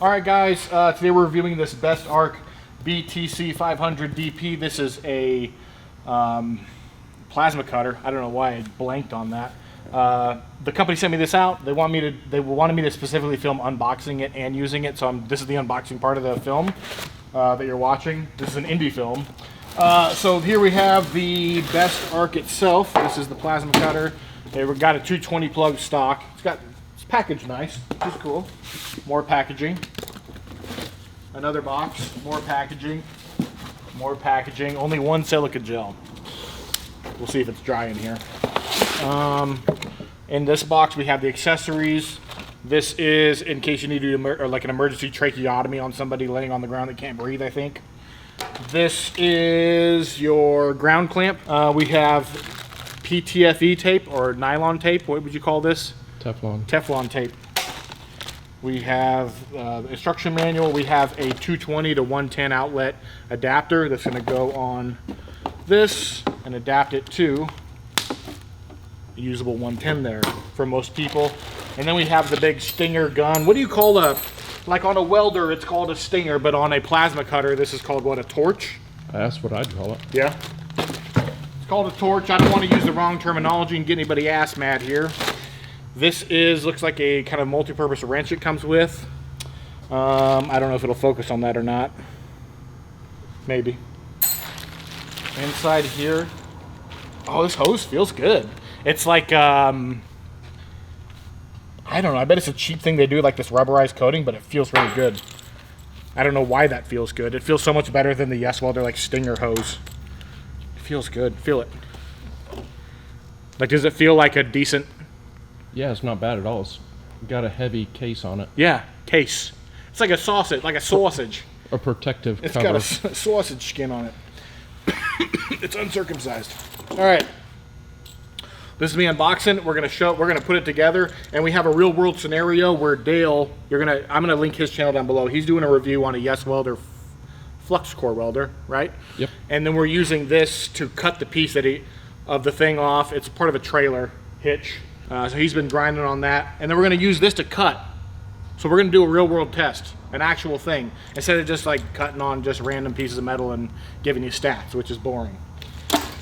All right, guys, today we're reviewing this Bestarc BTC500DP. This is a plasma cutter. I don't know why I blanked on that. The company sent me this out. They wanted me to specifically film unboxing it and using it. So this is the unboxing part of the film that you're watching. This is an indie film. So here we have the Bestarc itself. This is the plasma cutter. We've got a 220 plug stock. It's packaged nice, which is cool. More packaging. Another box. More packaging. More packaging. Only one silica gel. We'll see if it's dry in here. In this box we have the accessories. This is in case you need to do like an emergency tracheotomy on somebody laying on the ground that can't breathe, I think. This is your ground clamp. We have PTFE tape or nylon tape. What would you call this? Teflon. Teflon tape. We have instruction manual. We have a 220 to 110 outlet adapter that's going to go on this and adapt it to a usable 110 there for most people. And then we have the big stinger gun. What do you call like on a welder it's called a stinger, but on a plasma cutter this is called what, a torch? That's what I'd call it. Yeah. It's called a torch. I don't want to use the wrong terminology and get anybody ass mad here. This looks like a kind of multi-purpose wrench it comes with. I don't know if it'll focus on that or not. Maybe. Inside here, oh, this hose feels good. It's like, I don't know, I bet it's a cheap thing they do, like this rubberized coating, but it feels really good. I don't know why that feels good. It feels so much better than the Yes Welder like Stinger hose. It feels good. Feel it. Like, does it feel like a decent... Yeah, it's not bad at all. It's got a heavy case on it. Yeah, case. It's like a sausage, like a sausage. A protective cover. It's got a sausage skin on it. It's uncircumcised. All right. This is me unboxing. We're gonna put it together, and we have a real world scenario where Dale, I'm gonna link his channel down below. He's doing a review on a Yes Welder flux core welder, right? Yep. And then we're using this to cut the piece of the thing off. It's part of a trailer hitch. So he's been grinding on that, and then we're gonna use this to cut. So we're gonna do a real world test, an actual thing, instead of just like cutting on just random pieces of metal and giving you stats, which is boring.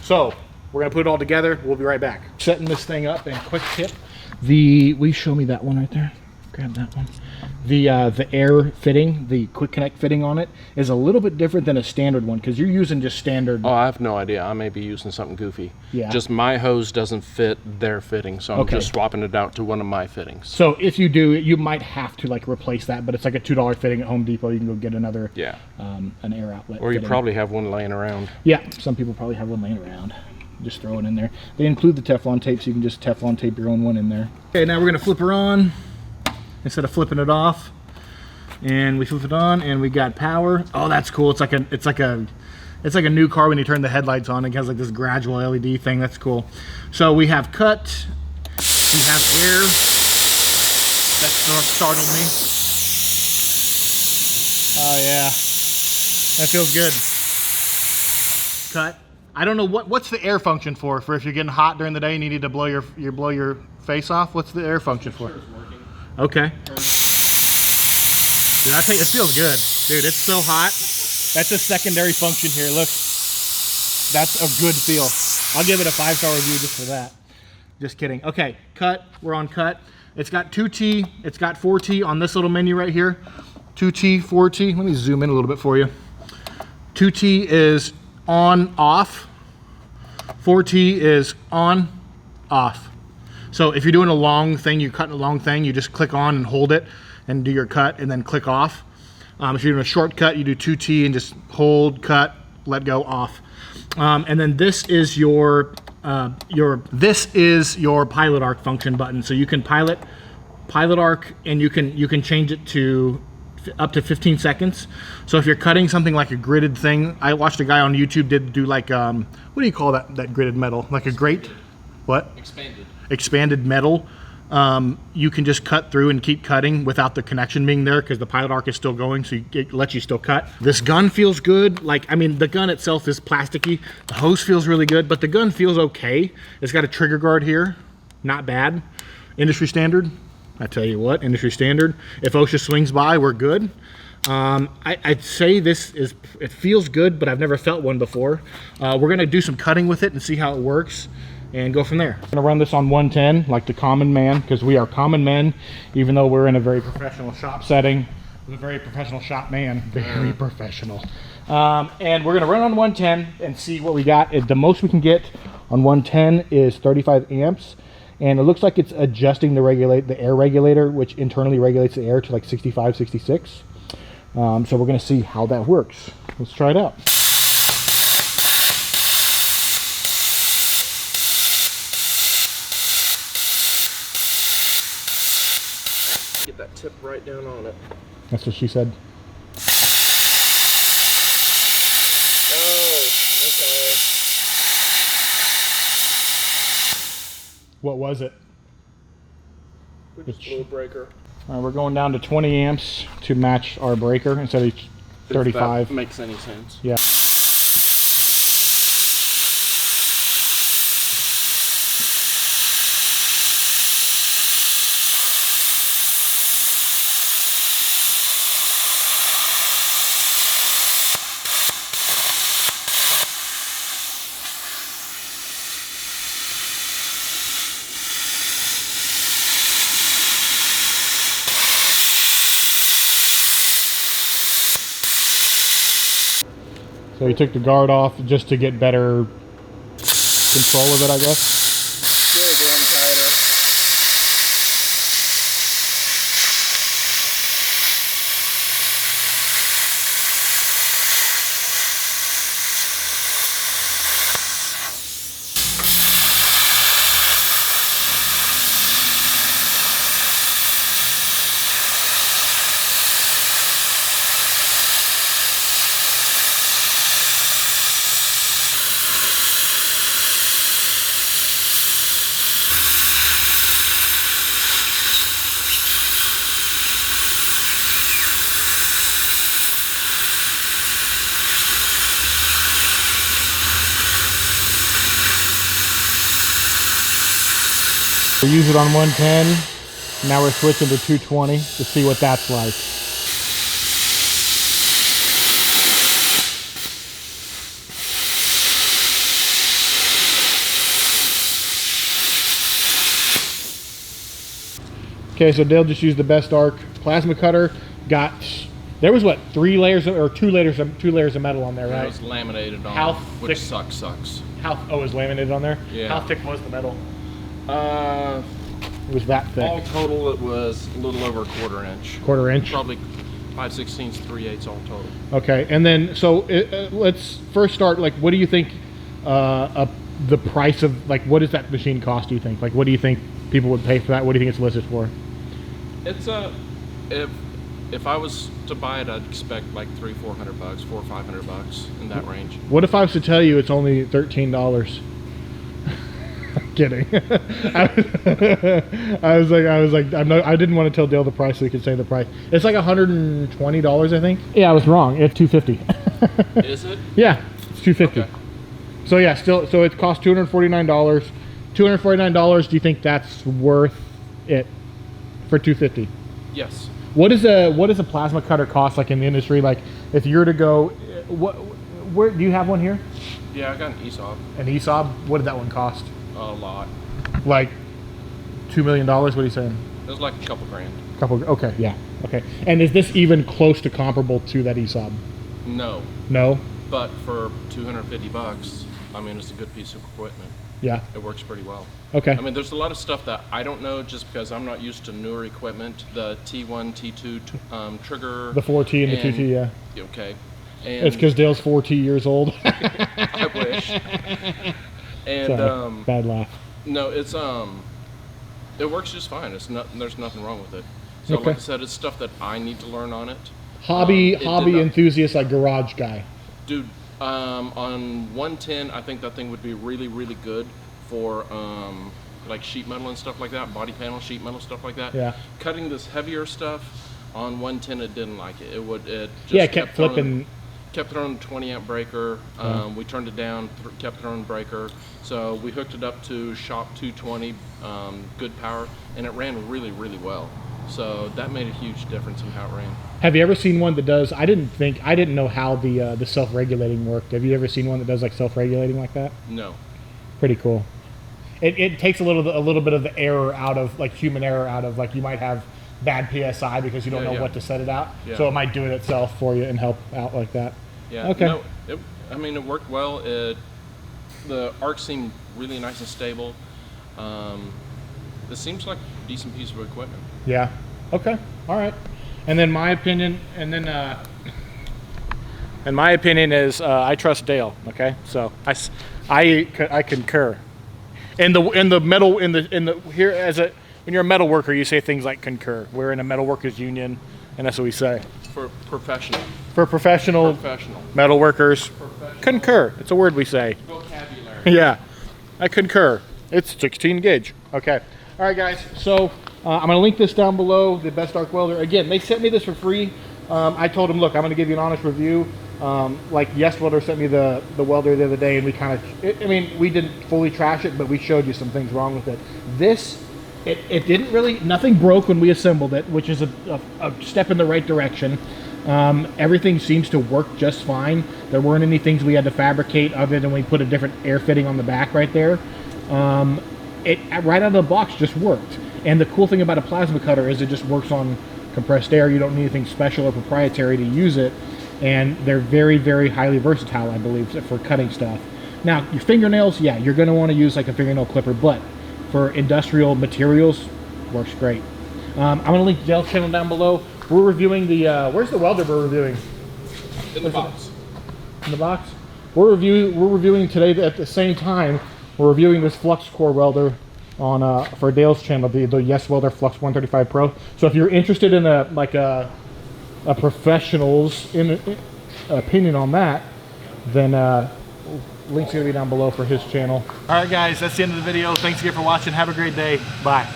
So we're gonna put it all together. We'll be right back. Setting this thing up, and quick tip: will you show me that one right there? Grab that one. The air fitting, the quick connect fitting on it is a little bit different than a standard one because you're using just standard. Oh, I have no idea. I may be using something goofy. Yeah. Just my hose doesn't fit their fitting, so I'm just swapping it out to one of my fittings. So if you do, you might have to like replace that, but it's like a $2 fitting at Home Depot. You can go get another. Yeah. An air outlet. Or you fitting. probably have one laying around. Yeah, some people probably have one laying around. Just throw it in there. They include the Teflon tape, so you can just Teflon tape your own one in there. Okay, now we're gonna flip her on instead of flipping it off. And we flip it on, and we got power. Oh, that's cool. It's like a new car when you turn the headlights on. It has like this gradual LED thing. That's cool. So we have cut. We have air. That startled me. Oh yeah, that feels good. Cut. I don't know what's the air function for if you're getting hot during the day and you need to blow your face off. What's the air function for? Sure, it's working. Okay. Dude, I tell you, it feels good. Dude, it's so hot. That's a secondary function here. Look, that's a good feel. I'll give it a 5-star review just for that. Just kidding. Okay, cut. We're on cut. It's got 2T. It's got 4T on this little menu right here. 2T, 4T. Let me zoom in a little bit for you. 2T is on, off. 4T is on, off. So if you're doing a long thing, you're cutting a long thing, you just click on and hold it and do your cut and then click off. If you're doing a shortcut, you do 2T and just hold, cut, let go, off. And then this is your pilot arc function button. So you can pilot arc, and you can change it to up to 15 seconds. So if you're cutting something like a gridded thing, I watched a guy on YouTube do like what do you call that gridded metal? Like a grate? What? Expanded metal. You can just cut through and keep cutting without the connection being there because the pilot arc is still going, so it lets you still cut. This gun feels good. Like, I mean, the gun itself is plasticky. The hose feels really good, but the gun feels okay. It's got a trigger guard here. Not bad. Industry standard. I tell you what, industry standard. If OSHA swings by, we're good. I'd say it feels good, but I've never felt one before. We're gonna do some cutting with it and see how it works and go from there. I'm gonna run this on 110 like the common man, because we are common men, even though we're in a very professional shop setting. With a very professional shop man, very professional. And we're gonna run on 110 and see what we got. The most we can get on 110 is 35 amps. And it looks like it's adjusting the air regulator, which internally regulates the air to like 65, 66. So we're gonna see how that works. Let's try it out. Get that tip right down on it. That's what she said. Oh, okay. What was it? We just blew a breaker. All right, we're going down to 20 amps to match our breaker instead of 35. If that makes any sense. Yeah. So he took the guard off just to get better control of it, I guess. Still going tighter. We use it on 110. Now we're switching to 220 to see what that's like. Okay, so Dale just used the Bestarc plasma cutter. There was what, 3 layers or 2 layers of metal on there, right? It was laminated on, How which thick? sucks. Oh, it was laminated on there? Yeah. How thick was the metal? It was that thick? All total, it was a little over a 1/4 inch. 1/4 inch? Probably 5/16, 3/8 all total. Okay, and then so let's first start. Like, what do you think? The price of, like, what does that machine cost? Do you think? Like, what do you think people would pay for that? What do you think it's listed for? It's if I was to buy it, I'd expect like $300-400, $400 or $500 in that range. What if I was to tell you it's only $13? Kidding. I was like, I didn't want to tell Dale the price so he could say the price. It's like $120, I think. Yeah, I was wrong. It's $250. Is it? Yeah, it's $250. Okay. So yeah, so it costs $249. $249. Do you think that's worth it for $250? Yes. What does a plasma cutter cost, like, in the industry? Like, if you're to go, where do you have one here? Yeah, I got an ESOB. An ESOB? What did that one cost? A lot. Like $2 million? What are you saying? It was like a couple grand. Okay, yeah, okay. And is this even close to comparable to that ESOB? No. No? But for $250, I mean, it's a good piece of equipment. Yeah. It works pretty well. Okay. I mean, there's a lot of stuff that I don't know just because I'm not used to newer equipment. The T1, T2 trigger. The 4T and the 2T, yeah. Okay. And It's because Dale's 4T years old. I wish. And Sorry, bad laugh. no, it's it works just fine. There's nothing wrong with it. So Okay. like I said, it's stuff that I need to learn on it. Hobby It did not- enthusiast, like garage guy. Dude, on 110, I think that thing would be really, really good for like sheet metal and stuff like that, body panel, sheet metal, stuff like that. Yeah. Cutting this heavier stuff on 110, it didn't like it. It just Yeah, it kept flipping. kept throwing 20 amp breaker. We turned it down, kept throwing breaker. So we hooked it up to shop 220, good power, and it ran really, really well. So that made a huge difference in how it ran. Have you ever seen one that does? I didn't know how the self-regulating worked. Have you ever seen one that does like self-regulating like that? No. Pretty cool. It takes a little bit of the error out of, like, human error out of, like, you might have bad PSI because you don't know what to set it out. Yeah. So it might do it itself for you and help out like that. Yeah. Okay. No, I mean, it worked well. The arc seemed really nice and stable. This seems like a decent piece of equipment. Yeah. Okay. All right. And then my opinion, is I trust Dale. Okay. So I concur. In the metal here when you're a metal worker, you say things like concur. We're in a metal workers union, and that's what we say. For professional metal workers, concur. It's a word we say. Vocabulary. Yeah, I concur. It's 16 gauge. Okay. All right, guys. So I'm gonna link this down below. The Bestarc welder. Again, they sent me this for free. I told them, look, I'm gonna give you an honest review. Like Yes Welder sent me the welder the other day, and we kind of, I mean, we didn't fully trash it, but we showed you some things wrong with it. This, it didn't really, nothing broke when we assembled it, which is a step in the right direction. Everything seems to work just fine. There weren't any things we had to fabricate other than we put a different air fitting on the back right there. It right out of the box just worked. And the cool thing about a plasma cutter is it just works on compressed air. You don't need anything special or proprietary to use it. And they're very, very highly versatile, I believe, for cutting stuff. Now, your fingernails, yeah, you're going to want to use like a fingernail clipper, but for industrial materials, works great. I'm going to link Dale's channel down below. We're reviewing the, where's the welder we're reviewing? In the box. In the box? We're reviewing today at the same time. We're reviewing this flux core welder on for Dale's channel, the Yes Welder Flux 135 Pro. So if you're interested in a professional's opinion on that, then link's gonna be down below for his channel. All right, guys, that's the end of the video. Thanks again for watching. Have a great day. Bye.